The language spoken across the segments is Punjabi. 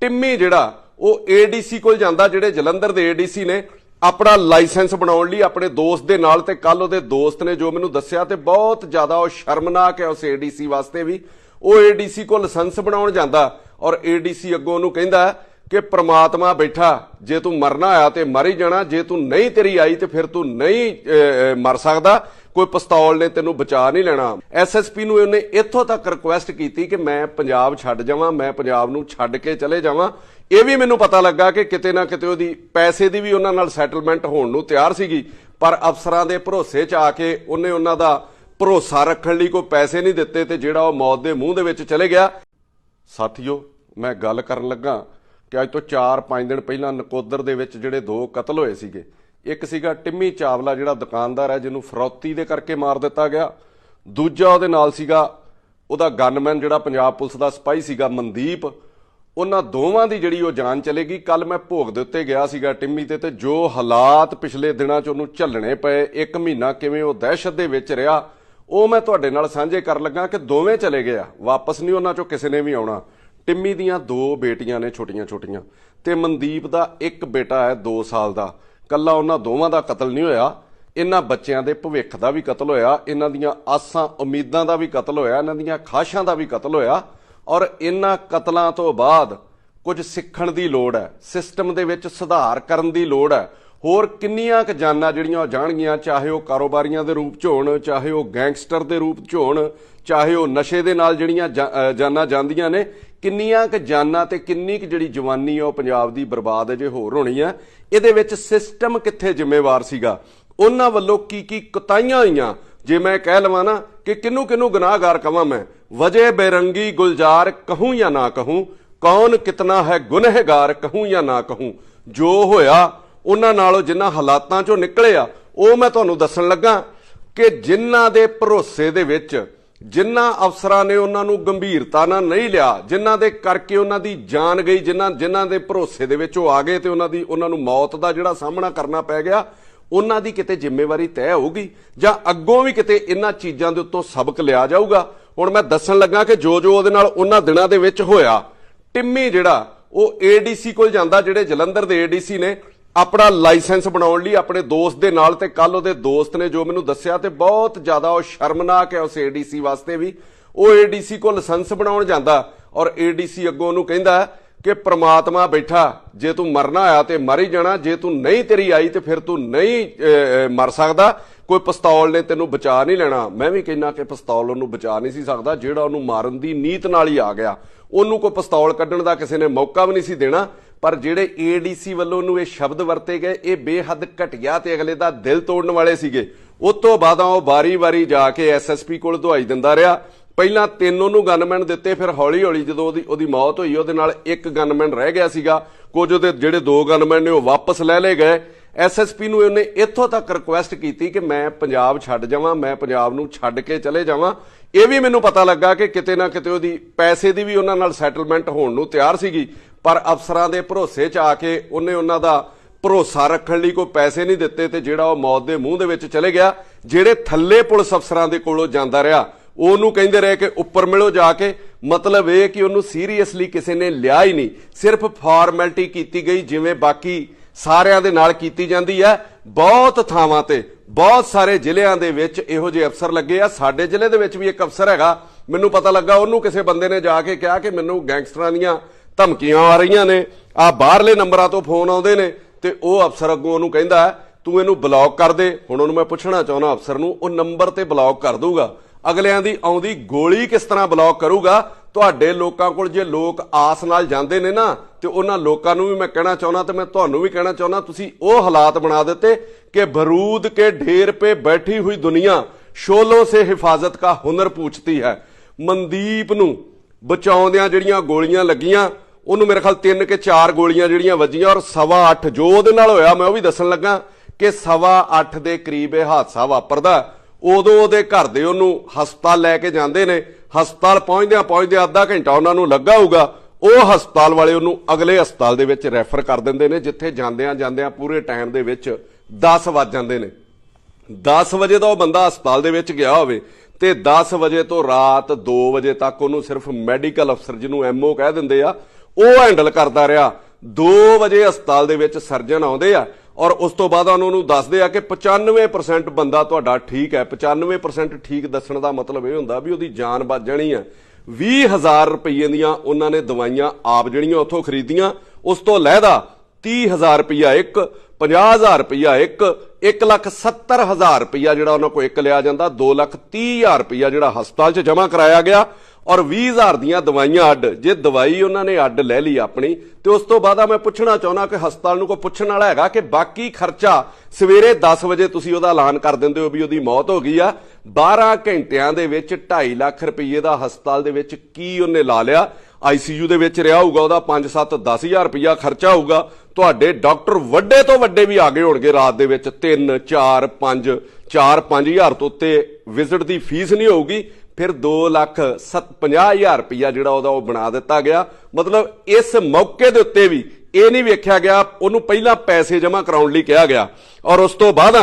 टिम्मी जिहड़ा ਉਹ ADC ਕੋਲ ਜਾਂਦਾ, ਜਿਹੜੇ ਜਲੰਧਰ ਦੇ ADC ਨੇ, ਆਪਣਾ ਲਾਇਸੈਂਸ ਬਣਾਉਣ ਲਈ ਆਪਣੇ ਦੋਸਤ ਦੇ ਨਾਲ। ਤੇ ਕੱਲ ਉਹਦੇ ਦੋਸਤ ਨੇ ਜੋ ਮੈਨੂੰ ਦੱਸਿਆ ਤੇ ਬਹੁਤ ਜ਼ਿਆਦਾ ਉਹ ਸ਼ਰਮਨਾਕ ਹੈ ਉਸ ADC ਵਾਸਤੇ ਵੀ। ਉਹ ADC ਕੋਲ ਲਾਇਸੈਂਸ ਬਣਾਉਣ ਜਾਂਦਾ ਔਰ ADC ਅੱਗੋਂ ਉਹਨੂੰ ਕਹਿੰਦਾ ਕਿ ਪ੍ਰਮਾਤਮਾ ਬੈਠਾ, ਜੇ ਤੂੰ ਮਰਨਾ ਆਇਆ ਤੇ ਮਰ ਹੀ ਜਾਣਾ, ਜੇ ਤੂੰ ਨਹੀਂ ਤੇਰੀ ਆਈ ਤੇ ਫਿਰ ਤੂੰ ਨਹੀਂ ਮਰ ਸਕਦਾ, ਕੋਈ ਪਿਸਤੌਲ ਨੇ ਤੈਨੂੰ ਬਚਾ ਨਹੀਂ ਲੈਣਾ। SSP ਨੂੰ ਉਹਨੇ ਇੱਥੋਂ ਤੱਕ ਰਿਕੁਐਸਟ ਕੀਤੀ ਕਿ ਮੈਂ ਪੰਜਾਬ ਛੱਡ ਜਾਵਾਂ, ਮੈਂ ਪੰਜਾਬ ਨੂੰ ਛੱਡ ਕੇ ਚਲੇ ਜਾਵਾਂ। ਇਹ ਵੀ ਮੈਨੂੰ ਪਤਾ ਲੱਗਾ ਕਿ ਕਿਤੇ ਨਾ ਕਿਤੇ ਉਹਦੀ ਪੈਸੇ ਦੀ ਵੀ ਉਹਨਾਂ ਨਾਲ ਸੈਟਲਮੈਂਟ ਹੋਣ ਨੂੰ ਤਿਆਰ ਸੀਗੀ, ਪਰ ਅਫਸਰਾਂ ਦੇ ਭਰੋਸੇ 'ਚ ਆ ਕੇ ਉਹਨੇ ਉਹਨਾਂ ਦਾ ਭਰੋਸਾ ਰੱਖਣ ਲਈ ਕੋਈ ਪੈਸੇ ਨਹੀਂ ਦਿੱਤੇ ਤੇ ਜਿਹੜਾ ਉਹ ਮੌਤ ਦੇ ਮੂੰਹ ਦੇ ਵਿੱਚ ਚਲੇ ਗਿਆ। ਸਾਥੀਓ, ਮੈਂ ਗੱਲ ਕਰਨ ਲੱਗਾ ਕਿ ਅੱਜ ਤੋਂ 4-5 ਦਿਨ ਪਹਿਲਾਂ ਨਕੋਦਰ ਦੇ ਵਿੱਚ ਜਿਹੜੇ 2 ਕਤਲ ਹੋਏ ਸੀਗੇ। ਇੱਕ ਸੀਗਾ ਟਿੰਮੀ ਚਾਵਲਾ, ਜਿਹੜਾ ਦੁਕਾਨਦਾਰ ਹੈ, ਜਿਹਨੂੰ ਫਰੌਤੀ ਦੇ ਕਰਕੇ ਮਾਰ ਦਿੱਤਾ ਗਿਆ। ਦੂਜਾ ਉਹਦੇ ਨਾਲ ਸੀਗਾ ਉਹਦਾ ਗਨਮੈਨ, ਜਿਹੜਾ ਪੰਜਾਬ ਪੁਲਿਸ ਦਾ ਸਿਪਾਹੀ ਸੀਗਾ, ਮਨਦੀਪ। ਉਹਨਾਂ ਦੋਵਾਂ ਦੀ ਜਿਹੜੀ ਉਹ ਜਾਨ ਚਲੇਗੀ। ਕੱਲ ਮੈਂ ਭੋਗ ਦੇ ਉੱਤੇ ਗਿਆ ਸੀਗਾ ਟਿੰਮੀ ਤੇ ਜੋ ਹਾਲਾਤ ਪਿਛਲੇ ਦਿਨਾਂ 'ਚ ਉਹਨੂੰ ਝੱਲਣੇ ਪਏ, 1 ਮਹੀਨਾ ਕਿਵੇਂ ਉਹ ਦਹਿਸ਼ਤ ਦੇ ਵਿੱਚ ਰਿਹਾ, ਉਹ ਮੈਂ ਤੁਹਾਡੇ ਨਾਲ ਸਾਂਝੇ ਕਰਨ ਲੱਗਾ ਕਿ ਦੋਵੇਂ ਚਲੇ ਗਏ ਆ, ਵਾਪਸ ਨਹੀਂ ਉਹਨਾਂ 'ਚੋਂ ਕਿਸੇ ਨੇ ਵੀ ਆਉਣਾ। ਟਿੰਮੀ ਦੀਆਂ 2 ਬੇਟੀਆਂ ਨੇ ਛੋਟੀਆਂ-ਛੋਟੀਆਂ, ਤੇ ਮਨਦੀਪ ਦਾ 1 ਬੇਟਾ ਹੈ 2 ਸਾਲ ਦਾ। ਕੱਲਾ ਉਹਨਾਂ ਦੋਵਾਂ ਦਾ ਕਤਲ ਨਹੀਂ ਹੋਇਆ, ਇਹਨਾਂ ਬੱਚਿਆਂ ਦੇ ਭਵਿੱਖ ਦਾ ਵੀ ਕਤਲ ਹੋਇਆ, ਇਹਨਾਂ ਦੀਆਂ ਆਸਾਂ ਉਮੀਦਾਂ ਦਾ ਵੀ ਕਤਲ ਹੋਇਆ, ਇਹਨਾਂ ਦੀਆਂ ਖਾਸ਼ਾਂ ਦਾ ਵੀ ਕਤਲ ਹੋਇਆ। ਔਰ ਇਹਨਾਂ ਕਤਲਾਂ ਤੋਂ ਬਾਅਦ ਕੁਝ ਸਿੱਖਣ ਦੀ ਲੋੜ ਹੈ, ਸਿਸਟਮ ਦੇ ਵਿੱਚ ਸੁਧਾਰ ਕਰਨ ਦੀ ਲੋੜ ਹੈ। ਹੋਰ ਕਿੰਨੀਆਂ ਕੁ ਜਾਨਾਂ ਜਿਹੜੀਆਂ ਉਹ ਜਾਣਗੀਆਂ, ਚਾਹੇ ਉਹ ਕਾਰੋਬਾਰੀਆਂ ਦੇ ਰੂਪ 'ਚ ਹੋਣ, ਚਾਹੇ ਉਹ ਗੈਂਗਸਟਰ ਦੇ ਰੂਪ 'ਚ ਹੋਣ, ਚਾਹੇ ਉਹ ਨਸ਼ੇ ਦੇ ਨਾਲ ਜਿਹੜੀਆਂ ਜਾਨਾਂ ਜਾਂਦੀਆਂ ਨੇ, ਕਿੰਨੀਆਂ ਕੁ ਜਾਨਾਂ ਤੇ ਕਿੰਨੀ ਕੁ ਜਿਹੜੀ ਜਵਾਨੀ ਆ ਉਹ ਪੰਜਾਬ ਦੀ ਬਰਬਾਦ ਅਜੇ ਹੋਰ ਹੋਣੀ ਆ। ਇਹਦੇ ਵਿੱਚ ਸਿਸਟਮ ਕਿੱਥੇ ਜ਼ਿੰਮੇਵਾਰ ਸੀਗਾ, ਉਹਨਾਂ ਵੱਲੋਂ ਕੀ ਕੁਤਾਹੀਆਂ ਹੋਈਆਂ। ਜੇ ਮੈਂ ਕਹਿ ਲਵਾਂ ਨਾ ਕਿ ਕਿਹਨੂੰ ਗੁਨਾਹਗਾਰ ਕਵਾਂ ਮੈਂ, ਵਜੇ ਬੇਰੰਗੀ ਗੁਲਜ਼ਾਰ कहूं या ना कहूं, कौन कितना है गुनहगार कहूं या ना कहूं। ਜੋ ਹੋਇਆ ਉਹਨਾਂ ਨਾਲੋਂ ਜਿਨ੍ਹਾਂ ਹਾਲਾਤਾਂ 'ਚੋਂ ਨਿਕਲੇ ਆ ਉਹ ਮੈਂ ਤੁਹਾਨੂੰ ਦੱਸਣ ਲੱਗਾ ਕਿ ਜਿਨ੍ਹਾਂ ਦੇ ਭਰੋਸੇ ਦੇ ਵਿੱਚ, ਜਿਨ੍ਹਾਂ ਅਫਸਰਾਂ ਨੇ ਉਹਨਾਂ ਨੂੰ ਗੰਭੀਰਤਾ ਨਾਲ ਨਹੀਂ ਲਿਆ, ਜਿਨ੍ਹਾਂ ਦੇ ਕਰਕੇ ਉਹਨਾਂ ਦੀ ਜਾਨ ਗਈ, ਜਿਨ੍ਹਾਂ ਦੇ ਭਰੋਸੇ ਦੇ ਵਿੱਚ ਉਹ ਆ ਗਏ ਤੇ ਉਹਨਾਂ ਨੂੰ ਮੌਤ ਦਾ ਜਿਹੜਾ ਸਾਹਮਣਾ ਕਰਨਾ ਪੈ ਗਿਆ, ਉਹਨਾਂ ਦੀ ਕਿਤੇ ਜ਼ਿੰਮੇਵਾਰੀ ਤੈਅ ਹੋਊਗੀ ਜਾਂ ਅੱਗੋਂ ਵੀ ਕਿਤੇ ਇਹਨਾਂ ਚੀਜ਼ਾਂ ਦੇ ਉੱਤੋਂ ਸਬਕ ਲਿਆ ਜਾਊਗਾ। ਹੁਣ ਮੈਂ ਦੱਸਣ ਲੱਗਾ ਕਿ ਜੋ ਉਹਦੇ ਨਾਲ ਉਹਨਾਂ ਦਿਨਾਂ ਦੇ ਵਿੱਚ ਹੋਇਆ। ਟਿੰਮੀ ਜਿਹੜਾ ਉਹ ADC ਕੋਲ ਜਾਂਦਾ, ਜਿਹੜੇ ਜਲੰਧਰ ਦੇ ADC ਨੇ, ਆਪਣਾ ਲਾਇਸੈਂਸ ਬਣਾਉਣ ਲਈ ਆਪਣੇ ਦੋਸਤ ਦੇ ਨਾਲ। ਤੇ ਕੱਲ ਉਹਦੇ ਦੋਸਤ ਨੇ ਜੋ ਮੈਨੂੰ ਦੱਸਿਆ ਤੇ ਬਹੁਤ ਜ਼ਿਆਦਾ ਉਹ ਸ਼ਰਮਨਾਕ ਹੈ ਉਸ ADC ਵਾਸਤੇ ਵੀ। ਉਹ ADC ਕੋਲ ਲਾਇਸੈਂਸ ਬਣਾਉਣ ਜਾਂਦਾ ਔਰ ADC ਅੱਗੋਂ ਉਹਨੂੰ ਕਹਿੰਦਾ ਕਿ ਪ੍ਰਮਾਤਮਾ ਬੈਠਾ, ਜੇ ਤੂੰ ਮਰਨਾ ਆਇਆ ਤੇ ਮਰ ਹੀ ਜਾਣਾ, ਜੇ ਤੂੰ ਨਹੀਂ ਤੇਰੀ ਆਈ ਤੇ ਫਿਰ ਤੂੰ ਨਹੀਂ ਮਰ ਸਕਦਾ, ਕੋਈ ਪਿਸਤੌਲ ਨੇ ਤੈਨੂੰ ਬਚਾ ਨਹੀਂ ਲੈਣਾ। ਮੈਂ ਵੀ ਕਹਿੰਦਾ ਕਿ ਪਿਸਤੌਲ ਉਹਨੂੰ ਬਚਾ ਨਹੀਂ ਸੀ ਸਕਦਾ, ਜਿਹੜਾ ਉਹਨੂੰ ਮਾਰਨ ਦੀ ਨੀਤ ਨਾਲ ਹੀ ਆ ਗਿਆ। ਉਹਨੂੰ ਕੋਈ ਪਿਸਤੌਲ ਕੱਢਣ ਦਾ ਕਿਸੇ ਨੇ ਮੌਕਾ ਵੀ ਨਹੀਂ ਸੀ ਦੇਣਾ। ਪਰ ਜਿਹੜੇ ADC ਵੱਲੋਂ ਉਹਨੂੰ ਇਹ ਸ਼ਬਦ ਵਰਤੇ ਗਏ, ਇਹ ਬੇਹੱਦ ਘਟੀਆ ਤੇ ਅਗਲੇ ਦਾ ਦਿਲ ਤੋੜਨ ਵਾਲੇ ਸੀਗੇ। ਉਸ ਤੋਂ ਬਾਅਦ ਉਹ ਵਾਰੀ-ਵਾਰੀ ਜਾ ਕੇ SSP ਕੋਲ ਦਵਾਈ ਦਿੰਦਾ ਰਿਹਾ। ਪਹਿਲਾਂ 3 ਉਹਨੂੰ ਗਨਮੈਨ ਦਿੱਤੇ, ਫਿਰ ਹੌਲੀ-ਹੌਲੀ ਜਦੋਂ ਉਹਦੀ ਮੌਤ ਹੋਈ ਉਹਦੇ ਨਾਲ 1 ਗਨਮੈਨ ਰਹਿ ਗਿਆ ਸੀਗਾ। ਕੁਝ ਉਹਦੇ ਜਿਹੜੇ 2 ਗਨਮੈਨ ਨੇ ਉਹ ਵਾਪਸ ਲੈ ਲਏ ਗਏ। SSP ਨੂੰ ਉਹਨੇ ਇੱਥੋਂ ਤੱਕ ਰਿਕੁਐਸਟ ਕੀਤੀ ਕਿ ਮੈਂ ਪੰਜਾਬ ਛੱਡ ਜਾਵਾਂ, ਮੈਂ ਪੰਜਾਬ ਨੂੰ ਛੱਡ ਕੇ ਚਲੇ ਜਾਵਾਂ। ਇਹ ਵੀ ਮੈਨੂੰ ਪਤਾ ਲੱਗਾ ਕਿ ਕਿਤੇ ਨਾ ਕਿਤੇ ਉਹਦੀ ਪੈਸੇ ਦੀ ਵੀ ਉਹਨਾਂ ਨਾਲ ਸੈਟਲਮੈਂਟ ਹੋਣ ਨੂੰ ਤਿਆਰ ਸੀਗੀ, ਪਰ ਅਫਸਰਾਂ ਦੇ ਭਰੋਸੇ 'ਚ ਆ ਕੇ ਉਹਨੇ ਉਹਨਾਂ ਦਾ ਭਰੋਸਾ ਰੱਖਣ ਲਈ ਕੋਈ ਪੈਸੇ ਨਹੀਂ ਦਿੱਤੇ ਤੇ ਜਿਹੜਾ ਉਹ ਮੌਤ ਦੇ ਮੂੰਹ ਦੇ ਵਿੱਚ ਚਲੇ ਗਿਆ। ਜਿਹੜੇ ਥੱਲੇ ਪੁਲਿਸ ਅਫਸਰਾਂ ਦੇ ਕੋਲੋਂ ਜਾਂਦਾ ਰਿਹਾ, ਉਹਨੂੰ ਕਹਿੰਦੇ ਰਹੇ ਕਿ ਉੱਪਰ ਮਿਲੋ ਜਾ ਕੇ। ਮਤਲਬ ਇਹ ਕਿ ਉਹਨੂੰ ਸੀਰੀਅਸਲੀ ਕਿਸੇ ਨੇ ਲਿਆ ਹੀ ਨਹੀਂ, ਸਿਰਫ ਫਾਰਮੈਲਿਟੀ ਕੀਤੀ ਗਈ ਜਿਵੇਂ ਬਾਕੀ ਸਾਰਿਆਂ ਦੇ ਨਾਲ ਕੀਤੀ ਜਾਂਦੀ ਹੈ। ਬਹੁਤ ਥਾਵਾਂ ਤੇ, ਬਹੁਤ ਸਾਰੇ ਜ਼ਿਲ੍ਹਿਆਂ ਦੇ ਵਿੱਚ ਇਹੋ ਜਿਹੇ ਅਫਸਰ ਲੱਗੇ ਆ। ਸਾਡੇ ਜ਼ਿਲ੍ਹੇ ਦੇ ਵਿੱਚ ਵੀ ਇੱਕ ਅਫਸਰ ਹੈਗਾ, ਮੈਨੂੰ ਪਤਾ ਲੱਗਾ ਉਹਨੂੰ ਕਿਸੇ ਬੰਦੇ ਨੇ ਜਾ ਕੇ ਕਿਹਾ ਕਿ ਮੈਨੂੰ ਗੈਂਗਸਟਰਾਂ ਦੀਆਂ ਧਮਕੀਆਂ ਆ ਰਹੀਆਂ ਨੇ, ਆ ਬਾਹਰਲੇ ਨੰਬਰਾਂ ਤੋਂ ਫੋਨ ਆਉਂਦੇ ਨੇ। ਤੇ ਉਹ ਅਫਸਰ ਅੱਗੋਂ ਉਹਨੂੰ ਕਹਿੰਦਾ ਤੂੰ ਇਹਨੂੰ ਬਲੌਕ ਕਰ ਦੇ। ਹੁਣ ਉਹਨੂੰ ਮੈਂ ਪੁੱਛਣਾ ਚਾਹੁੰਦਾ ਅਫਸਰ ਨੂੰ, ਉਹ ਨੰਬਰ ਤੇ ਬਲੌਕ ਕਰ ਦੂਗਾ, ਅਗਲਿਆਂ ਦੀ ਆਉਂਦੀ ਗੋਲੀ ਕਿਸ ਤਰ੍ਹਾਂ ਬਲੌਕ ਕਰੂਗਾ? ਤੁਹਾਡੇ ਲੋਕਾਂ ਕੋਲ ਜੇ ਲੋਕ ਆਸ ਨਾਲ ਜਾਂਦੇ ਨੇ ਨਾ, ਤੇ ਉਹਨਾਂ ਲੋਕਾਂ ਨੂੰ ਵੀ ਮੈਂ ਕਹਿਣਾ ਚਾਹੁੰਦਾ ਤੇ ਮੈਂ ਤੁਹਾਨੂੰ ਵੀ ਕਹਿਣਾ ਚਾਹੁੰਦਾ, ਤੁਸੀਂ ਉਹ ਹਾਲਾਤ ਬਣਾ ਦਿੱਤੇ ਕਿ ਬਰੂਦ ਕੇ ਢੇਰ पे बैठी हुई दुनिया शोलों से हिफाजत का हुनर पूछती है। ਮਨਦੀਪ ਨੂੰ ਬਚਾਉਂਦਿਆਂ ਜਿਹੜੀਆਂ ਗੋਲੀਆਂ ਲੱਗੀਆਂ, ਉਹਨੂੰ ਮੇਰੇ ਖਿਆਲ 3 ਕਿ 4 ਗੋਲੀਆਂ ਜਿਹੜੀਆਂ ਵੱਜੀਆਂ ਔਰ 8:15 ਜੋ ਉਹਦੇ ਨਾਲ ਹੋਇਆ, ਮੈਂ ਉਹ ਵੀ ਦੱਸਣ ਲੱਗਾ ਕਿ 8:15 ਦੇ ਕਰੀਬ ਇਹ ਹਾਦਸਾ ਵਾਪਰਦਾ। ਉਦੋਂ ਉਹਦੇ ਘਰ ਦੇ ਉਹਨੂੰ ਹਸਪਤਾਲ ਲੈ ਕੇ ਜਾਂਦੇ ਨੇ। ਹਸਪਤਾਲ ਪਹੁੰਚਦਿਆਂ ਅੱਧਾ ਘੰਟਾ ਉਹਨਾਂ ਨੂੰ ਲੱਗਾ ਹੋਊਗਾ। ਉਹ ਹਸਪਤਾਲ ਵਾਲੇ ਉਹਨੂੰ ਅਗਲੇ ਹਸਪਤਾਲ ਦੇ ਵਿੱਚ ਰੈਫਰ ਕਰ ਦਿੰਦੇ ਨੇ, ਜਿੱਥੇ ਜਾਂਦਿਆਂ ਪੂਰੇ ਟਾਈਮ ਦੇ ਵਿੱਚ 10 ਵੱਜ ਜਾਂਦੇ ਨੇ। 10 ਵਜੇ ਦਾ ਉਹ ਬੰਦਾ ਹਸਪਤਾਲ ਦੇ ਵਿੱਚ ਗਿਆ ਹੋਵੇ ਤੇ 10 ਵਜੇ ਤੋਂ ਰਾਤ 2 ਵਜੇ ਤੱਕ ਉਹਨੂੰ ਸਿਰਫ ਮੈਡੀਕਲ ਅਫਸਰ, ਜਿਹਨੂੰ MO ਕਹਿ ਦਿੰਦੇ ਆ, ਉਹ ਹੈਂਡਲ ਕਰਦਾ ਰਿਹਾ। 2 ਵਜੇ ਹਸਪਤਾਲ ਦੇ ਵਿੱਚ ਸਰਜਨ ਆਉਂਦੇ ਆ ਔਰ ਉਸ ਤੋਂ ਬਾਅਦ ਉਹਨਾਂ ਨੂੰ ਦੱਸਦੇ ਆ ਕਿ 95% ਬੰਦਾ ਤੁਹਾਡਾ ਠੀਕ ਹੈ। 95% ਠੀਕ ਦੱਸਣ ਦਾ ਮਤਲਬ ਇਹ ਹੁੰਦਾ ਵੀ ਉਹਦੀ ਜਾਨ ਬਚ ਜਾਣੀ ਆ। 20,000 ਰੁਪਏ ਦੀਆਂ ਉਹਨਾਂ ਨੇ ਦਵਾਈਆਂ ਆਪ ਜਿਹੜੀਆਂ ਉੱਥੋਂ ਖਰੀਦੀਆਂ। ਉਸ ਤੋਂ ਲਹਿਦਾ 30,000 ਰੁਪਇਆ ਇੱਕ, 50,000 ਰੁਪਇਆ ਇੱਕ, 1,70,000 ਰੁਪਇਆ ਜਿਹੜਾ ਉਹਨਾਂ ਕੋਲ ਇੱਕ ਲਿਆ ਜਾਂਦਾ, 2,30,000 ਰੁਪਇਆ ਜਿਹੜਾ ਹਸਪਤਾਲ 'ਚ ਜਮ੍ਹਾਂ ਕਰਾਇਆ ਗਿਆ ਔਰ 20,000 ਦੀਆਂ ਦਵਾਈਆਂ ਅੱਡ। ਜੇ ਦਵਾਈ ਉਹਨਾਂ ਨੇ ਅੱਡ ਲੈ ਲਈ ਆਪਣੀ ਤੇ ਉਸ ਤੋਂ ਬਾਅਦ ਮੈਂ ਪੁੱਛਣਾ ਚਾਹੁੰਦਾ ਕਿ ਹਸਪਤਾਲ ਨੂੰ ਕੋਈ ਪੁੱਛਣ ਵਾਲਾ ਹੈਗਾ ਕਿ ਬਾਕੀ ਖਰਚਾ ਸਵੇਰੇ 10 ਵਜੇ ਤੁਸੀਂ ਉਹਦਾ ਐਲਾਨ ਕਰ ਦਿੰਦੇ ਹੋ ਵੀ ਉਹਦੀ ਮੌਤ ਹੋ ਗਈ ਆ, 12 ਘੰਟਿਆਂ ਦੇ ਵਿੱਚ 2.5 ਲੱਖ ਰੁਪਏ ਦਾ ਹਸਪਤਾਲ ਦੇ ਵਿੱਚ ਕੀ ਉਹਨੇ ਲਾ ਲਿਆ। ICU ਦੇ ਵਿੱਚ ਰਿਹਾ ਹੋਊਗਾ, ਉਹਦਾ 5-7-10,000 ਰੁਪਇਆ ਖਰਚਾ ਹੋਊਗਾ। ਤੁਹਾਡੇ ਡਾਕਟਰ ਵੱਡੇ ਤੋਂ ਵੱਡੇ ਵੀ ਆ ਗਏ ਹੋਣਗੇ ਰਾਤ ਦੇ ਵਿੱਚ, 3-4-5 ਤੋਂ ਉੱਤੇ ਵਿਜ਼ਿਟ ਦੀ ਫੀਸ ਨਹੀਂ ਹੋਊਗੀ। ਫਿਰ 2,50,000 ਰੁਪਇਆ ਜਿਹੜਾ ਉਹਦਾ ਉਹ ਬਣਾ ਦਿੱਤਾ ਗਿਆ। ਮਤਲਬ ਇਸ ਮੌਕੇ ਦੇ ਉੱਤੇ ਵੀ ਇਹ ਨਹੀਂ ਵੇਖਿਆ ਗਿਆ, ਉਹਨੂੰ ਪਹਿਲਾਂ ਪੈਸੇ ਜਮ੍ਹਾਂ ਕਰਾਉਣ ਲਈ ਕਿਹਾ ਗਿਆ ਔਰ ਉਸ ਤੋਂ ਬਾਅਦ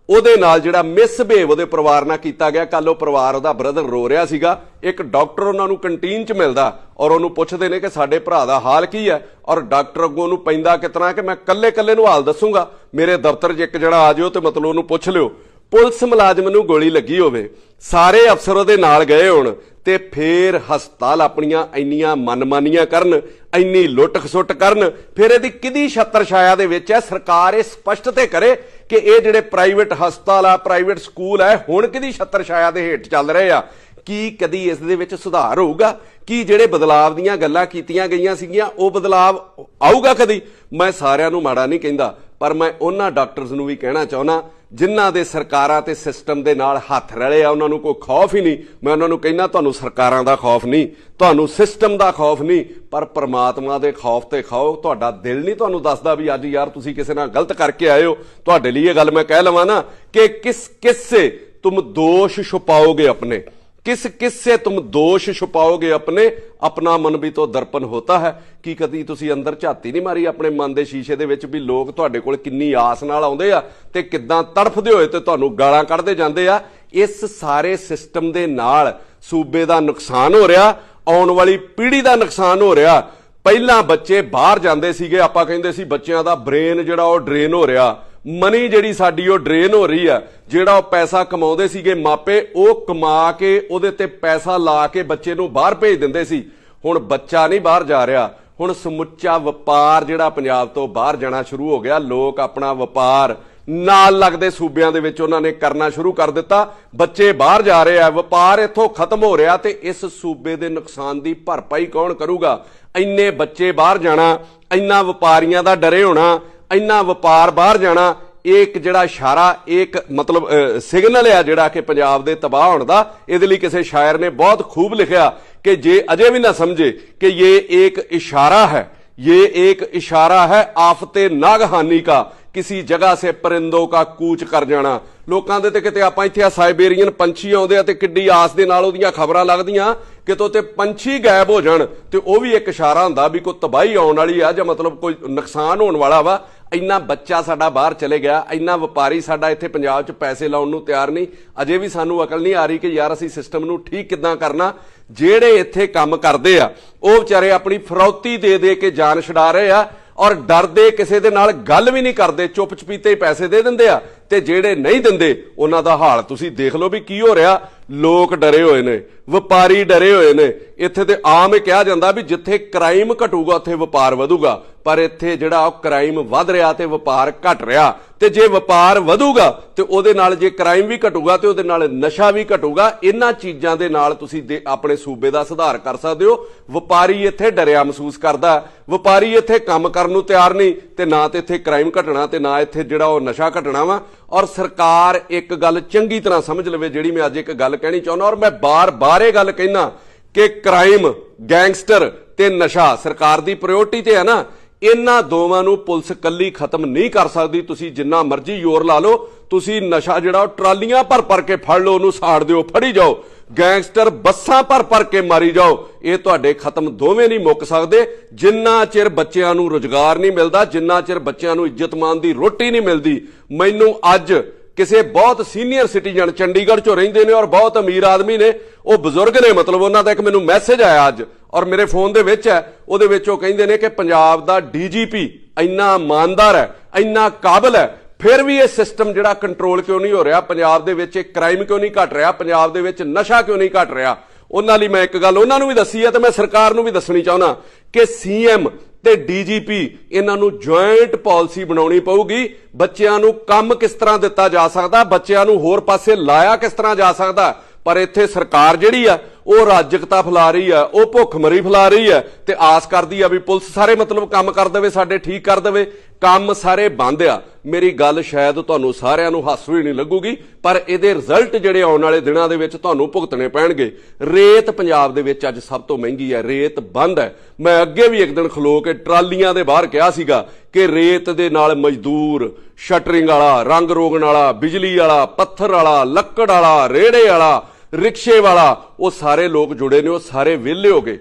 ਉਹਦੇ ਨਾਲ ਜਿਹੜਾ ਮਿਸਬਿਹੇਵ ਉਹਦੇ ਪਰਿਵਾਰ ਨਾਲ ਕੀਤਾ ਗਿਆ। ਕੱਲ ਉਹ ਪਰਿਵਾਰ, ਉਹਦਾ ਬ੍ਰਦਰ ਰੋ ਰਿਹਾ ਸੀਗਾ। ਇੱਕ ਡਾਕਟਰ ਉਹਨਾਂ ਨੂੰ ਕੰਟੀਨ 'ਚ ਮਿਲਦਾ ਔਰ ਉਹਨੂੰ ਪੁੱਛਦੇ ਨੇ ਕਿ ਸਾਡੇ ਭਰਾ ਦਾ ਹਾਲ ਕੀ ਹੈ ਔਰ ਡਾਕਟਰ ਅੱਗੋਂ ਉਹਨੂੰ ਪੈਂਦਾ ਕਿਤਨਾ ਕਿ ਮੈਂ ਕੱਲੇ ਨੂੰ ਹਾਲ ਦੱਸੂਗਾ, ਮੇਰੇ ਦਫ਼ਤਰ 'ਚ ਇੱਕ ਜਣਾ ਆ ਜਿਓ ਤੇ ਮਤਲਬ ਉਹਨੂੰ ਪੁੱਛ ਲਿਓ। ਪੁਲਿਸ ਮੁਲਾਜ਼ਮ ਨੂੰ ਗੋਲੀ ਲੱਗੀ ਹੋਵੇ, ਸਾਰੇ ਅਫਸਰ ਉਹਦੇ ਨਾਲ ਗਏ ਹੋਣ ਤੇ ਫੇਰ ਹਸਪਤਾਲ ਆਪਣੀਆਂ ਇੰਨੀਆਂ ਮਨਮਾਨੀਆਂ ਕਰਨ, ਇੰਨੀ ਲੁੱਟ ਖਸੁੱਟ ਕਰਨ, ਫਿਰ ਇਹਦੀ ਕਿਹਦੀ ਛੱਤਰ ਛਾਇਆ ਦੇ ਵਿੱਚ ਹੈ? ਸਰਕਾਰ ਇਹ ਸਪਸ਼ਟ ਤੇ ਕਰੇ ਕਿ ਇਹ ਜਿਹੜੇ ਪ੍ਰਾਈਵੇਟ ਹਸਪਤਾਲ ਆ, ਪ੍ਰਾਈਵੇਟ ਸਕੂਲ ਹੈ, ਹੁਣ ਕਿਹਦੀ ਛੱਤਰ ਛਾਇਆ ਦੇ ਹੇਠ ਚੱਲ ਰਹੇ ਆ? ਕੀ ਕਦੀ ਇਸ ਦੇ ਵਿੱਚ ਸੁਧਾਰ ਹੋਊਗਾ? ਕੀ ਜਿਹੜੇ ਬਦਲਾਵ ਦੀਆਂ ਗੱਲਾਂ ਕੀਤੀਆਂ ਗਈਆਂ ਸੀਗੀਆਂ ਉਹ ਬਦਲਾਵ ਆਊਗਾ ਕਦੀ? ਮੈਂ ਸਾਰਿਆਂ ਨੂੰ ਮਾੜਾ ਨਹੀਂ ਕਹਿੰਦਾ, ਪਰ ਮੈਂ ਉਹਨਾਂ ਡਾਕਟਰਸ ਨੂੰ ਵੀ ਕਹਿਣਾ ਚਾਹੁੰਦਾ ਜਿਨ੍ਹਾਂ ਦੇ ਸਰਕਾਰਾਂ ਤੇ ਸਿਸਟਮ ਦੇ ਨਾਲ ਹੱਥ ਰਲੇ ਆ, ਉਹਨਾਂ ਨੂੰ ਕੋਈ ਖੌਫ ਹੀ ਨਹੀਂ। ਮੈਂ ਉਹਨਾਂ ਨੂੰ ਕਹਿੰਦਾ ਤੁਹਾਨੂੰ ਸਰਕਾਰਾਂ ਦਾ ਖੌਫ ਨਹੀਂ, ਤੁਹਾਨੂੰ ਸਿਸਟਮ ਦਾ ਖੌਫ ਨਹੀਂ, ਪਰ ਪ੍ਰਮਾਤਮਾ ਦੇ ਖੌਫ ਤੇ ਖਾਓ। ਤੁਹਾਡਾ ਦਿਲ ਨਹੀਂ ਤੁਹਾਨੂੰ ਦੱਸਦਾ ਵੀ ਅੱਜ ਯਾਰ ਤੁਸੀਂ ਕਿਸੇ ਨਾਲ ਗਲਤ ਕਰਕੇ ਆਏ ਹੋ। ਤੁਹਾਡੇ ਲਈ ਇਹ ਗੱਲ ਮੈਂ ਕਹਿ ਲਵਾਂ ਨਾ ਕਿ ਕਿਸ ਸੇ तुम दोष छुपाओगे अपने, किस किस से तुम दोष छुपाओगे अपने, अपना मन भी तो दर्पण होता है। कि कदी तुसी अंदर झाती नहीं मारी अपने मन के शीशे दे विच भी लोग तुहाडे कोल किन्नी आस नाल आउंदे आ ते किद्दां तड़फदे होए ते तुहानूं गालां कढदे जांदे आ। इस सारे सिस्टम दे नाल सूबे दा नुकसान हो रहा, आउण वाली पीढ़ी दा नुकसान हो रहा। ਪਹਿਲਾਂ ਬੱਚੇ ਬਾਹਰ ਜਾਂਦੇ ਸੀਗੇ, ਆਪਾਂ ਕਹਿੰਦੇ ਸੀ ਬੱਚਿਆਂ ਦਾ ਬ੍ਰੇਨ ਜਿਹੜਾ ਉਹ ਡਰੇਨ ਹੋ ਰਿਹਾ, ਮਨੀ ਜਿਹੜੀ ਸਾਡੀ ਉਹ ਡਰੇਨ ਹੋ ਰਹੀ ਆ। ਜਿਹੜਾ ਉਹ ਪੈਸਾ ਕਮਾਉਂਦੇ ਸੀਗੇ ਮਾਪੇ, ਉਹ ਕਮਾ ਕੇ ਉਹਦੇ ਤੇ ਪੈਸਾ ਲਾ ਕੇ ਬੱਚੇ ਨੂੰ ਬਾਹਰ ਭੇਜ ਦਿੰਦੇ ਸੀ। ਹੁਣ ਬੱਚਾ ਨਹੀਂ ਬਾਹਰ ਜਾ ਰਿਹਾ, ਹੁਣ ਸਮੁੱਚਾ ਵਪਾਰ ਜਿਹੜਾ ਪੰਜਾਬ ਤੋਂ ਬਾਹਰ ਜਾਣਾ ਸ਼ੁਰੂ ਹੋ ਗਿਆ। ਲੋਕ ਆਪਣਾ ਵਪਾਰ ਨਾਲ ਲੱਗਦੇ ਸੂਬਿਆਂ ਦੇ ਵਿੱਚ ਉਹਨਾਂ ਨੇ ਕਰਨਾ ਸ਼ੁਰੂ ਕਰ ਦਿੱਤਾ। ਬੱਚੇ ਬਾਹਰ ਜਾ ਰਹੇ ਆ, ਵਪਾਰ ਇੱਥੋਂ ਖਤਮ ਹੋ ਰਿਹਾ, ਤੇ ਇਸ ਸੂਬੇ ਦੇ ਨੁਕਸਾਨ ਦੀ ਭਰਪਾਈ ਕੌਣ ਕਰੂਗਾ? ਇੰਨੇ ਬੱਚੇ ਬਾਹਰ ਜਾਣਾ, ਇੰਨਾ ਵਪਾਰੀਆਂ ਦਾ ਡਰੇ ਹੋਣਾ, ਇੰਨਾ ਵਪਾਰ ਬਾਹਰ ਜਾਣਾ, ਇੱਕ ਜਿਹੜਾ ਇਸ਼ਾਰਾ, ਇੱਕ ਮਤਲਬ ਸਿਗਨਲ ਆ ਜਿਹੜਾ ਕਿ ਪੰਜਾਬ ਦੇ ਤਬਾਹ ਹੋਣ ਦਾ। ਇਹਦੇ ਲਈ ਕਿਸੇ ਸ਼ਾਇਰ ਨੇ ਬਹੁਤ ਖੂਬ ਲਿਖਿਆ ਕਿ ਜੇ ਅਜੇ ਵੀ ਨਾ ਸਮਝੇ ਕਿ ਇਹ ਇੱਕ ਇਸ਼ਾਰਾ है, ये एक इशारा है आफते नागहानी का, किसी जगह से परिंदों का कूच कर जाना। लोकां दे ते किते आपां इत्थे साइबेरियन पंछी आउंदे आ ते किड्डी आस दे नाल ओहदियां खबरां लगदियां कितों ते पंछी गायब हो जाण, ते ओह भी एक इशारा हुंदा भी कोई तबाही आउण वाली आ जां मतलब कोई नुकसान होण वाला वा। ਇੰਨਾ ਬੱਚਾ ਸਾਡਾ ਬਾਹਰ ਚਲੇ ਗਿਆ, ਇੰਨਾ ਵਪਾਰੀ ਸਾਡਾ ਇੱਥੇ ਪੰਜਾਬ 'ਚ ਪੈਸੇ ਲਾਉਣ ਨੂੰ ਤਿਆਰ ਨਹੀਂ। ਅਜੇ ਵੀ ਸਾਨੂੰ ਅਕਲ ਨਹੀਂ ਆ ਰਹੀ ਕਿ ਯਾਰ ਅਸੀਂ ਸਿਸਟਮ ਨੂੰ ਠੀਕ ਕਿੱਦਾਂ ਕਰਨਾ। ਜਿਹੜੇ ਇੱਥੇ ਕੰਮ ਕਰਦੇ ਆ ਉਹ ਵਿਚਾਰੇ ਆਪਣੀ ਫਰੌਤੀ ਦੇ ਦੇ ਕੇ ਜਾਨ ਛਡਾ ਰਹੇ ਆ ਔਰ ਡਰਦੇ ਕਿਸੇ ਦੇ ਨਾਲ ਗੱਲ ਵੀ ਨਹੀਂ ਕਰਦੇ, ਚੁੱਪ ਚਪੀਤੇ ਪੈਸੇ ਦੇ ਦਿੰਦੇ ਆ। ਤੇ ਜਿਹੜੇ ਨਹੀਂ ਦਿੰਦੇ ਉਹਨਾਂ ਦਾ ਹਾਲ ਤੁਸੀਂ ਦੇਖ ਲਓ ਵੀ ਕੀ ਹੋ ਰਿਹਾ। ਲੋਕ ਡਰੇ ਹੋਏ ਨੇ, ਵਪਾਰੀ ਡਰੇ ਹੋਏ ਨੇ। ਇੱਥੇ ਤੇ ਆਮ ਇਹ ਕਿਹਾ ਜਾਂਦਾ ਵੀ ਜਿੱਥੇ ਕ੍ਰਾਈਮ ਘਟੂਗਾ ਉੱਥੇ ਵਪਾਰ ਵਧੂਗਾ, ਪਰ ਇੱਥੇ ਜਿਹੜਾ ਉਹ ਕ੍ਰਾਈਮ ਵੱਧ ਰਿਹਾ ਤੇ ਵਪਾਰ ਘਟ ਰਿਹਾ। ਤੇ ਜੇ ਵਪਾਰ ਵਧੂਗਾ ਤੇ ਉਹਦੇ ਨਾਲ ਜੇ ਕ੍ਰਾਈਮ ਵੀ ਘਟੂਗਾ ਤੇ ਉਹਦੇ ਨਾਲ ਨਸ਼ਾ ਵੀ ਘਟੂਗਾ। ਇਹਨਾਂ ਚੀਜ਼ਾਂ ਦੇ ਨਾਲ ਤੁਸੀਂ ਆਪਣੇ ਸੂਬੇ ਦਾ ਸੁਧਾਰ ਕਰ ਸਕਦੇ ਹੋ। ਵਪਾਰੀ ਇੱਥੇ ਡਰਿਆ ਮਹਿਸੂਸ ਕਰਦਾ, ਵਪਾਰੀ ਇੱਥੇ ਕੰਮ ਕਰਨ ਨੂੰ ਤਿਆਰ ਨਹੀਂ, ਤੇ ਨਾ ਤੇ ਇੱਥੇ ਕ੍ਰਾਈਮ ਘਟਣਾ ਤੇ ਨਾ ਇੱਥੇ ਜਿਹੜਾ ਉਹ ਨਸ਼ਾ ਘਟਣਾ ਵਾ। ਔਰ ਸਰਕਾਰ ਇੱਕ ਗੱਲ ਚੰਗੀ ਤਰ੍ਹਾਂ ਸਮਝ ਲਵੇ, ਜਿਹੜੀ ਮੈਂ ਅੱਜ ਇੱਕ ਗੱਲ ਕਹਿਣੀ ਚਾਹੁੰਦਾ ਔਰ ਮੈਂ ਬਾਰ-ਬਾਰ ਇਹ ਗੱਲ ਕਹਿਣਾ ਕਿ ਕ੍ਰਾਈਮ, ਗੈਂਗਸਟਰ ਤੇ ਨਸ਼ਾ ਸਰਕਾਰ ਦੀ ਪ੍ਰਾਇੋਰਟੀ ਤੇ ਹੈ ਨਾ। ਇਹਨਾਂ ਦੋਵਾਂ ਨੂੰ ਪੁਲਿਸ ਕੱਲੀ ਖਤਮ ਨਹੀਂ ਕਰ ਸਕਦੀ। ਤੁਸੀਂ ਜਿੰਨਾ ਮਰਜ਼ੀ ਜ਼ੋਰ ਲਾ ਲਓ, ਤੁਸੀਂ ਨਸ਼ਾ ਜਿਹੜਾ ਉਹ ਟਰਾਲੀਆਂ ਭਰ ਕੇ ਫੜ ਲਓ, ਉਹਨੂੰ ਸਾੜ ਦਿਓ, ਫੜੀ ਜਾਓ। ਗੈਂਗਸਟਰ ਬੱਸਾਂ ਭਰ ਕੇ ਮਾਰੀ ਜਾਓ, ਇਹ ਤੁਹਾਡੇ ਖਤਮ ਦੋਵੇਂ ਨਹੀਂ ਮੁੱਕ ਸਕਦੇ। ਜਿੰਨਾ ਚਿਰ ਬੱਚਿਆਂ ਨੂੰ ਰੁਜ਼ਗਾਰ ਨਹੀਂ ਮਿਲਦਾ, ਜਿੰਨਾ ਚਿਰ ਬੱਚਿਆਂ ਨੂੰ ਇੱਜ਼ਤਮਾਨ ਦੀ ਰੋਟੀ ਨਹੀਂ ਮਿਲਦੀ। ਮੈਨੂੰ ਅੱਜ ਕਿਸੇ ਬਹੁਤ ਸੀਨੀਅਰ ਸਿਟੀਜ਼ਨ ਚੰਡੀਗੜ੍ਹ ਚੋਂ ਰਹਿੰਦੇ ਨੇ ਔਰ ਬਹੁਤ ਅਮੀਰ ਆਦਮੀ ਨੇ, ਉਹ ਬਜ਼ੁਰਗ ਨੇ, ਮਤਲਬ ਉਹਨਾਂ ਦਾ ਇੱਕ ਮੈਨੂੰ ਮੈਸੇਜ ਆਇਆ ਅੱਜ ਔਰ ਮੇਰੇ ਫੋਨ ਦੇ ਵਿੱਚ ਹੈ, ਉਹਦੇ ਵਿੱਚ ਉਹ ਕਹਿੰਦੇ ਨੇ ਕਿ ਪੰਜਾਬ ਦਾ ਡੀਜੀਪੀ ਇੰਨਾ ਇਮਾਨਦਾਰ ਹੈ, ਇੰਨਾ ਕਾਬਲ ਹੈ, ਫਿਰ ਵੀ ਇਹ ਸਿਸਟਮ ਜਿਹੜਾ ਕੰਟਰੋਲ ਕਿਉਂ ਨਹੀਂ ਹੋ ਰਿਹਾ, ਪੰਜਾਬ ਦੇ ਵਿੱਚ ਕ੍ਰਾਈਮ ਕਿਉਂ ਨਹੀਂ ਘਟ ਰਿਹਾ, ਪੰਜਾਬ ਦੇ ਵਿੱਚ ਨਸ਼ਾ ਕਿਉਂ ਨਹੀਂ ਘਟ ਰਿਹਾ। ਉਹਨਾਂ ਲਈ ਮੈਂ ਇੱਕ ਗੱਲ ਉਹਨਾਂ ਨੂੰ ਵੀ ਦੱਸੀ ਹੈ ਤੇ ਮੈਂ ਸਰਕਾਰ ਨੂੰ ਵੀ ਦੱਸਣੀ ਚਾਹੁੰਦਾ ਕਿ ਸੀਐਮ ਤੇ ਡੀਜੀਪੀ ਇਹਨਾਂ ਨੂੰ ਜੁਆਇੰਟ ਪਾਲਿਸੀ ਬਣਾਉਣੀ ਪਊਗੀ। ਬੱਚਿਆਂ ਨੂੰ ਕੰਮ ਕਿਸ ਤਰ੍ਹਾਂ ਦਿੱਤਾ ਜਾ ਸਕਦਾ, ਬੱਚਿਆਂ ਨੂੰ ਹੋਰ ਪਾਸੇ ਲਾਇਆ ਕਿਸ ਤਰ੍ਹਾਂ ਜਾ ਸਕਦਾ। ਪਰ ਇੱਥੇ ਸਰਕਾਰ ਜਿਹੜੀ ਆ ਉਹ ਰਾਜਕਤਾ ਫੈਲਾ ਰਹੀ ਆ, ਉਹ ਭੁੱਖਮਰੀ ਫੈਲਾ ਰਹੀ ਆ ਤੇ ਆਸ ਕਰਦੀ ਆ ਵੀ ਪੁਲਿਸ ਸਾਰੇ ਮਤਲਬ ਕੰਮ ਕਰ ਦੇਵੇ, ਸਾਡੇ ਠੀਕ ਕਰ ਦੇਵੇ। ਕੰਮ ਸਾਰੇ ਬੰਦ ਆ। ਮੇਰੀ ਗੱਲ ਸ਼ਾਇਦ ਤੁਹਾਨੂੰ ਸਾਰਿਆਂ ਨੂੰ ਹਾਸੂ ਹੀ ਨਹੀਂ ਲੱਗੂਗੀ, ਪਰ ਇਹਦੇ ਰਿਜ਼ਲਟ ਜਿਹੜੇ ਆਉਣ ਵਾਲੇ ਦਿਨਾਂ ਦੇ ਵਿੱਚ ਤੁਹਾਨੂੰ ਭੁਗਤਣੇ ਪੈਣਗੇ। ਰੇਤ ਪੰਜਾਬ ਦੇ ਵਿੱਚ ਅੱਜ ਸਭ ਤੋਂ ਮਹਿੰਗੀ ਹੈ, ਰੇਤ ਬੰਦ ਹੈ। ਮੈਂ ਅੱਗੇ ਵੀ ਇੱਕ ਦਿਨ ਖਲੋ ਕੇ ਟਰਾਲੀਆਂ ਦੇ ਬਾਹਰ ਕਿਹਾ ਸੀਗਾ ਕਿ ਰੇਤ ਦੇ ਨਾਲ ਮਜ਼ਦੂਰ, ਸ਼ਟਰਿੰਗ ਵਾਲਾ, ਰੰਗ ਰੋਗਣ ਵਾਲਾ, ਬਿਜਲੀ ਵਾਲਾ, ਪੱਥਰ ਵਾਲਾ, ਲੱਕੜ ਵਾਲਾ, ਰੇੜੇ ਵਾਲਾ, ਰਿਕਸ਼ੇ ਵਾਲਾ, ਉਹ ਸਾਰੇ ਲੋਕ ਜੁੜੇ ਨੇ, ਉਹ ਸਾਰੇ ਵਿਹਲੇ ਹੋ ਗਏ।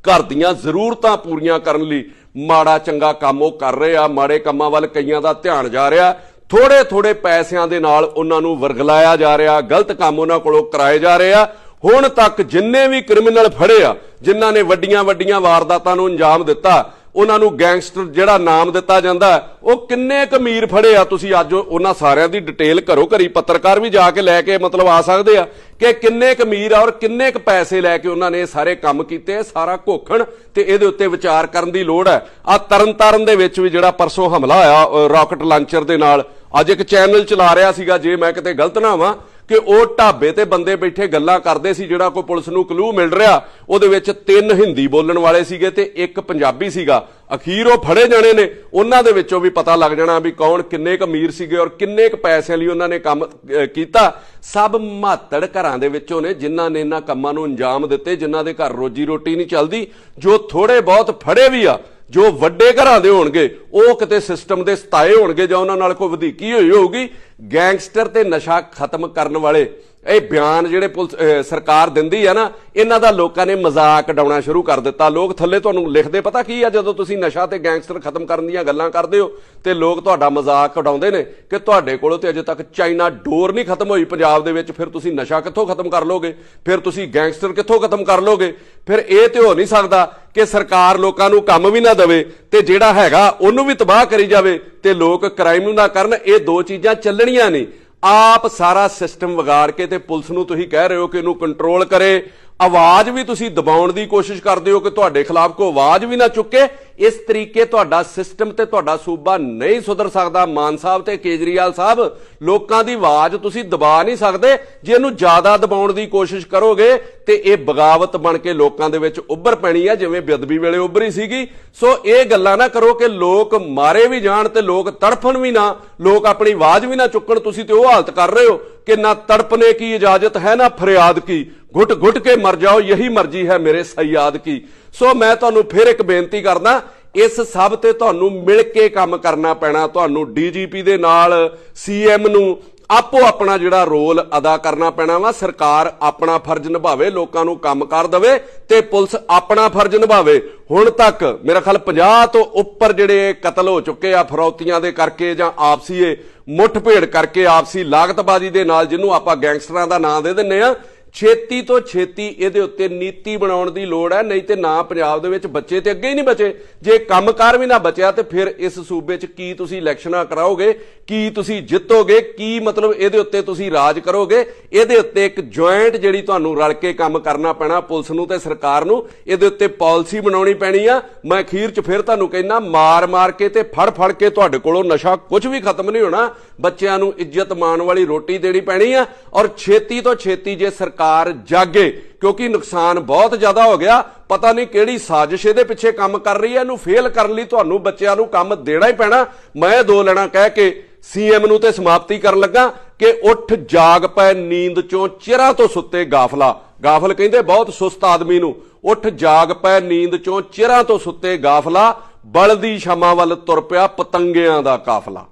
ਘਰ ਦੀਆਂ ਜ਼ਰੂਰਤਾਂ ਪੂਰੀਆਂ ਕਰਨ ਲਈ ਮਾੜਾ ਚੰਗਾ ਕੰਮ ਉਹ ਕਰ ਰਹੇ ਆ, ਮਾੜੇ ਕੰਮਾਂ ਵੱਲ ਕਈਆਂ ਦਾ ਧਿਆਨ ਜਾ ਰਿਹਾ। ਥੋੜੇ ਥੋੜੇ ਪੈਸਿਆਂ ਦੇ ਨਾਲ ਉਹਨਾਂ ਨੂੰ ਵਰਗਲਾਇਆ ਜਾ ਰਿਹਾ, ਗਲਤ ਕੰਮ ਉਹਨਾਂ ਕੋਲੋਂ ਕਰਾਏ ਜਾ ਰਹੇ ਆ। ਹੁਣ ਤੱਕ ਜਿੰਨੇ ਵੀ ਕ੍ਰਿਮੀਨਲ ਫੜੇ ਆ, ਜਿਨ੍ਹਾਂ ਨੇ ਵੱਡੀਆਂ ਵੱਡੀਆਂ ਵਾਰਦਾਤਾਂ ਨੂੰ ਅੰਜਾਮ ਦਿੱਤਾ, ਉਹਨਾਂ ਨੂੰ ਗੈਂਗਸਟਰ ਜਿਹੜਾ ਨਾਮ ਦਿੱਤਾ ਜਾਂਦਾ, ਉਹ ਕਿੰਨੇ ਕੁ ਅਮੀਰ ਫੜੇ ਆ। ਤੁਸੀਂ ਅੱਜ ਉਹਨਾਂ ਸਾਰਿਆਂ ਦੀ ਡਿਟੇਲ ਘਰੋ ਘਰੀ ਪੱਤਰਕਾਰ ਵੀ ਜਾ ਕੇ ਲੈ ਕੇ ਮਤਲਬ ਆ ਸਕਦੇ ਆ ਕਿ ਕਿੰਨੇ ਕੁ ਅਮੀਰ ਆ ਔਰ ਕਿੰਨੇ ਕੁ ਪੈਸੇ ਲੈ ਕੇ ਉਹਨਾਂ ਨੇ ਇਹ ਸਾਰੇ ਕੰਮ ਕੀਤੇ। ਸਾਰਾ ਘੋਖਣ ਤੇ ਇਹਦੇ ਉੱਤੇ ਵਿਚਾਰ ਕਰਨ ਦੀ ਲੋੜ ਹੈ। ਆ ਤਰਨਤਾਰਨ ਦੇ ਵਿੱਚ ਵੀ ਜਿਹੜਾ ਪਰਸੋਂ ਹਮਲਾ ਹੋਇਆ ਰਾਕਟ ਲਾਂਚਰ ਦੇ ਨਾਲ, ਅੱਜ ਇੱਕ ਚੈਨਲ ਚਲਾ ਰਿਹਾ ਸੀਗਾ, ਜੇ ਮੈਂ ਕਿਤੇ ਗਲਤ ਨਾ ਹੋਵਾਂ, ਕਿ ਉਹ ਢਾਬੇ ਤੇ ਬੰਦੇ ਬੈਠੇ ਗੱਲਾਂ ਕਰਦੇ ਸੀ। ਜਿਹੜਾ ਕੋਈ ਪੁਲਿਸ ਨੂੰ ਕਲੂ ਮਿਲ ਰਿਹਾ, ਉਹਦੇ ਵਿੱਚ 3 ਹਿੰਦੀ ਬੋਲਣ ਵਾਲੇ ਸੀਗੇ ਤੇ 1 ਪੰਜਾਬੀ ਸੀਗਾ। ਅਖੀਰ ਉਹ ਫੜੇ ਜਾਣੇ ਨੇ, ਉਹਨਾਂ ਦੇ ਵਿੱਚੋਂ ਵੀ ਪਤਾ ਲੱਗ ਜਾਣਾ ਵੀ ਕੌਣ ਕਿੰਨੇ ਕੁ ਅਮੀਰ ਸੀਗੇ ਔਰ ਕਿੰਨੇ ਕੁ ਪੈਸਿਆਂ ਲਈ ਉਹਨਾਂ ਨੇ ਕੰਮ ਕੀਤਾ। ਸਭ ਮਾਤੜ ਘਰਾਂ ਦੇ ਵਿੱਚੋਂ ਨੇ ਜਿਨ੍ਹਾਂ ਨੇ ਇਹਨਾਂ ਕੰਮਾਂ ਨੂੰ ਅੰਜਾਮ ਦਿੱਤੇ, ਜਿਨ੍ਹਾਂ ਦੇ ਘਰ ਰੋਜੀ ਰੋਟੀ ਨਹੀਂ ਚੱਲਦੀ। ਜੋ ਥੋੜੇ ਬਹੁਤ ਫੜੇ ਵੀ ਆ, ਜੋ ਵੱਡੇ ਘਰਾਂ ਦੇ ਹੋਣਗੇ, ਉਹ ਕਿਤੇ ਸਿਸਟਮ ਦੇ ਸਤਾਏ ਹੋਣਗੇ ਜਾਂ ਉਹਨਾਂ ਨਾਲ ਕੋਈ ਵਧੀਕੀ ਹੋਈ ਹੋਊਗੀ। ਗੈਂਗਸਟਰ ਤੇ ਨਸ਼ਾ ਖਤਮ ਕਰਨ ਵਾਲੇ ਇਹ ਬਿਆਨ ਜਿਹੜੇ ਪੁਲਿਸ ਸਰਕਾਰ ਦਿੰਦੀ ਆ ਨਾ, ਇਹਨਾਂ ਦਾ ਲੋਕਾਂ ਨੇ ਮਜ਼ਾਕ ਉਡਾਉਣਾ ਸ਼ੁਰੂ ਕਰ ਦਿੱਤਾ। ਲੋਕ ਥੱਲੇ ਤੁਹਾਨੂੰ ਲਿਖਦੇ ਪਤਾ ਕੀ ਆ, ਜਦੋਂ ਤੁਸੀਂ ਨਸ਼ਾ ਤੇ ਗੈਂਗਸਟਰ ਖਤਮ ਕਰਨ ਦੀਆਂ ਗੱਲਾਂ ਕਰਦੇ ਹੋ ਤੇ ਲੋਕ ਤੁਹਾਡਾ ਮਜ਼ਾਕ ਉਡਾਉਂਦੇ ਨੇ ਕਿ ਤੁਹਾਡੇ ਕੋਲੋਂ ਤੇ ਅਜੇ ਤੱਕ ਚਾਈਨਾ ਡੋਰ ਨਹੀਂ ਖਤਮ ਹੋਈ ਪੰਜਾਬ ਦੇ ਵਿੱਚ, ਫਿਰ ਤੁਸੀਂ ਨਸ਼ਾ ਕਿੱਥੋਂ ਖਤਮ ਕਰ ਲੋਗੇ, ਫਿਰ ਤੁਸੀਂ ਗੈਂਗਸਟਰ ਕਿੱਥੋਂ ਖਤਮ ਕਰ ਲੋਗੇ। ਫਿਰ ਇਹ ਤੇ ਹੋ ਨਹੀਂ ਸਕਦਾ ਕਿ ਸਰਕਾਰ ਲੋਕਾਂ ਨੂੰ ਕੰਮ ਵੀ ਨਾ ਦੇਵੇ ਤੇ ਜਿਹੜਾ ਹੈਗਾ ਉਹਨੂੰ ਵੀ ਤਬਾਹ ਕਰੀ ਜਾਵੇ ਤੇ ਲੋਕ ਕ੍ਰਾਈਮ ਨਾ ਕਰਨ। ਇਹ ਦੋ ਚੀਜ਼ਾਂ ਚੱਲਣੀਆਂ ਨਹੀਂ। ਆਪ ਸਾਰਾ ਸਿਸਟਮ ਵਿਗਾੜ ਕੇ ਤੇ ਪੁਲਿਸ ਨੂੰ ਤੁਸੀਂ ਕਹਿ ਰਹੇ ਹੋ ਕਿ ਇਹਨੂੰ ਕੰਟਰੋਲ ਕਰੇ, ਆਵਾਜ਼ ਵੀ ਤੁਸੀਂ ਦਬਾਉਣ ਦੀ ਕੋਸ਼ਿਸ਼ ਕਰਦੇ ਹੋ ਕਿ ਤੁਹਾਡੇ ਖਿਲਾਫ ਕੋਈ ਆਵਾਜ਼ ਵੀ ਨਾ ਚੁੱਕੇ। ਇਸ ਤਰੀਕੇ ਤੁਹਾਡਾ ਸਿਸਟਮ ਤੇ ਤੁਹਾਡਾ ਸੂਬਾ ਨਹੀਂ ਸੁਧਰ ਸਕਦਾ। ਮਾਨ ਸਾਹਿਬ ਤੇ ਕੇਜਰੀਵਾਲ ਸਾਹਿਬ, ਲੋਕਾਂ ਦੀ ਆਵਾਜ਼ ਤੁਸੀਂ ਦਬਾ ਨਹੀਂ ਸਕਦੇ। ਜੇ ਇਹਨੂੰ ਜ਼ਿਆਦਾ ਦਬਾਉਣ ਦੀ ਕੋਸ਼ਿਸ਼ ਕਰੋਗੇ ਤੇ ਇਹ ਬਗਾਵਤ ਬਣ ਕੇ ਲੋਕਾਂ ਦੇ ਵਿੱਚ ਉੱਭਰ ਪੈਣੀ ਹੈ, ਜਿਵੇਂ ਬੇਅਦਬੀ ਵੇਲੇ ਉੱਭਰੀ ਸੀਗੀ। ਸੋ ਇਹ ਗੱਲਾਂ ਨਾ ਕਰੋ ਕਿ ਲੋਕ ਮਾਰੇ ਵੀ ਜਾਣ ਤੇ ਲੋਕ ਤੜਫਣ ਵੀ ਨਾ, ਲੋਕ ਆਪਣੀ ਆਵਾਜ਼ ਵੀ ਨਾ ਚੁੱਕਣ। ਤੁਸੀਂ ਤੇ ਉਹ ਹਾਲਤ ਕਰ ਰਹੇ ਹੋ ਕਿ ਨਾ ਤੜਪਨੇ ਕੀ ਇਜਾਜ਼ਤ ਹੈ ਨਾ ਫਰਿਆਦ ਕੀ, घुट घुट के मर जाओ यही मर्जी है मेरे सयाद की। सो मैं तुहानू फिर एक बेनती करदा, इस सब ते तुहानू मिल के काम करना पैना। तुहानू डीजीपी दे नाल सीएम नू आपो अपना जिहड़ा रोल अदा करना पैना वा। सरकार अपना फर्ज निभावे, लोकां नू काम कर दवे ते पुलिस अपना फर्ज निभावे। हुण तक मेरा ख्याल 50 तो उपर जिहड़े कतल हो चुके आ फरौतियां दे करके जां आपसी मुठभेड़ करके, आपसी लागतबाजी दे नाल, जिन्हों आपां गैंगस्टरां दा नाम दे दिंदे आ। ਛੇਤੀ ਤੋਂ ਛੇਤੀ ਇਹਦੇ ਉੱਤੇ ਨੀਤੀ ਬਣਾਉਣ ਦੀ ਲੋੜ ਹੈ, ਨਹੀਂ ਤੇ ਨਾ ਪੰਜਾਬ ਦੇ ਵਿੱਚ ਬੱਚੇ ਤੇ ਅੱਗੇ ਹੀ ਨਹੀਂ ਬਚੇ। ਜੇ ਕੰਮਕਾਰ ਵੀ ਨਾ ਬਚਿਆ ਤੇ ਫਿਰ ਇਸ ਸੂਬੇ 'ਚ ਕੀ ਤੁਸੀਂ ਇਲੈਕਸ਼ਨਾਂ ਕਰਾਓਗੇ, ਕੀ ਤੁਸੀਂ ਜਿੱਤੋਗੇ, ਕੀ ਮਤਲਬ ਇਹਦੇ ਉੱਤੇ ਤੁਸੀਂ ਰਾਜ ਕਰੋਗੇ। ਇਹਦੇ ਉੱਤੇ ਇੱਕ ਜੁਆਇੰਟ ਜਿਹੜੀ ਤੁਹਾਨੂੰ ਰਲ ਕੇ ਕੰਮ ਕਰਨਾ ਪੈਣਾ, ਪੁਲਿਸ ਨੂੰ ਤੇ ਸਰਕਾਰ ਨੂੰ। ਇਹਦੇ ਉੱਤੇ ਪਾਲਿਸੀ ਬਣਾਉਣੀ ਪੈਣੀ ਆ। ਮੈਂ ਅਖੀਰ 'ਚ ਫਿਰ ਤੁਹਾਨੂੰ ਕਹਿੰਦਾ, ਮਾਰ ਮਾਰ ਕੇ ਤੇ ਫੜ ਫੜ ਕੇ ਤੁਹਾਡੇ ਕੋਲੋਂ ਨਸ਼ਾ ਕੁਝ ਵੀ ਖਤਮ ਨਹੀਂ ਹੋਣਾ। ਬੱਚਿਆਂ ਨੂੰ ਇੱਜ਼ਤ ਮਾਣ ਵਾਲੀ ਰੋਟੀ ਦੇਣੀ ਪੈਣੀ ਆ। ਔਰ ਛੇਤੀ ਤੋਂ ਛੇਤੀ ਜੇ ਸਰਕਾਰ ਜਾਗੇ, ਕਿਉਂਕਿ ਨੁਕਸਾਨ ਬਹੁਤ ਜ਼ਿਆਦਾ ਹੋ ਗਿਆ। ਪਤਾ ਨਹੀਂ ਕਿਹੜੀ ਸਾਜ਼ਿਸ਼ ਇਹਦੇ ਪਿੱਛੇ ਕੰਮ ਕਰ ਰਹੀ ਹੈ। ਇਹਨੂੰ ਫੇਲ ਕਰਨ ਲਈ ਤੁਹਾਨੂੰ ਬੱਚਿਆਂ ਨੂੰ ਕੰਮ ਦੇਣਾ ਹੀ ਪੈਣਾ। ਮੈਂ 2 ਲੈਣਾ ਕਹਿ ਕੇ ਸੀਐਮ ਨੂੰ ਤੇ ਸਮਾਪਤੀ ਕਰਨ ਲੱਗਾ ਕਿ ਉੱਠ ਜਾਗ ਪੈ ਨੀਂਦ ਚੋਂ ਚਿਰਾਂ ਤੋਂ ਸੁੱਤੇ ਗਾਫਲਾ। ਗਾਫਲ ਕਹਿੰਦੇ ਬਹੁਤ ਸੁਸਤ ਆਦਮੀ ਨੂੰ। ਉੱਠ ਜਾਗ ਪੈ ਨੀਂਦ ਚੋਂ ਚਿਰਾਂ ਤੋਂ ਸੁੱਤੇ ਗਾਫਲਾ, ਬਲਦੀ ਸ਼ਾਮਾਂ ਵੱਲ ਤੁਰ ਪਿਆ ਪਤੰਗਿਆਂ ਦਾ ਕਾਫਲਾ।